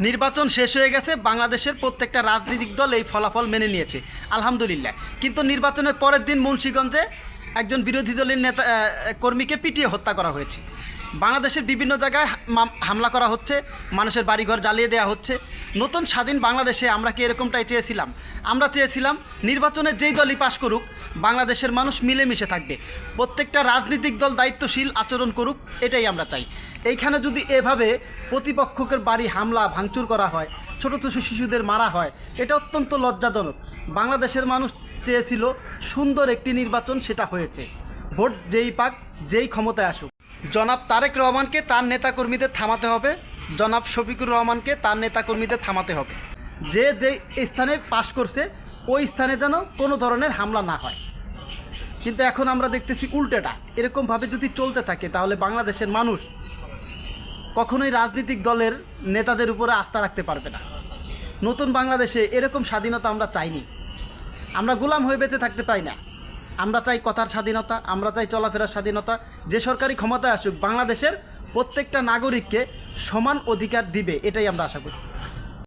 নির্বাচন শেষ হয়ে গেছে, বাংলাদেশের প্রত্যেকটা রাজনৈতিক দল এই ফলাফল মেনে নিয়েছে, আলহামদুলিল্লাহ। কিন্তু নির্বাচনের পরের দিন মুন্সিগঞ্জে একজন বিরোধী দলের নেতা কর্মীকে পিটিয়ে হত্যা করা হয়েছে। বাংলাদেশের বিভিন্ন জায়গায় হামলা করা হচ্ছে, মানুষের বাড়িঘর জ্বালিয়ে দেওয়া হচ্ছে। নতুন স্বাধীন বাংলাদেশে আমরা কি এরকমটাই চেয়েছিলাম? আমরা চেয়েছিলাম নির্বাচনের যেই দলই পাশ করুক, বাংলাদেশের মানুষ মিলেমিশে থাকবে, প্রত্যেকটা রাজনৈতিক দল দায়িত্বশীল আচরণ করুক, এটাই আমরা চাই। এইখানে যদি এভাবে প্রতিপক্ষকে বাড়ি হামলা ভাঙচুর করা হয়, ছোটো ছোটো শিশুদের মারা হয়, এটা অত্যন্ত লজ্জাজনক। বাংলাদেশের মানুষ চেয়েছিল সুন্দর একটি নির্বাচন, সেটা হয়েছে। ভোট যেই পাক, যেই ক্ষমতায় আসুক, জনাব তারেক রহমানকে তার নেতাকর্মীদের থামাতে হবে, জনাব শফিকুর রহমানকে তার নেতাকর্মীদের থামাতে হবে। যে স্থানে পাশ করছে ওই স্থানে যেন কোনো ধরনের হামলা না হয়। কিন্তু এখন আমরা দেখতেছি উল্টেটা। এরকমভাবে যদি চলতে থাকে তাহলে বাংলাদেশের মানুষ কখনোই রাজনৈতিক দলের নেতাদের উপরে আস্থা রাখতে পারবে না। নতুন বাংলাদেশে এরকম স্বাধীনতা আমরা চাইনি। আমরা গোলাম হয়ে বেঁচে থাকতে পাই না। আমরা চাই কথার স্বাধীনতা, আমরা চাই চলাফেরার স্বাধীনতা। যে সরকারি ক্ষমতায় আসুক, বাংলাদেশের প্রত্যেকটা নাগরিককে সমান অধিকার দিবে, এটাই আমরা আশা করি।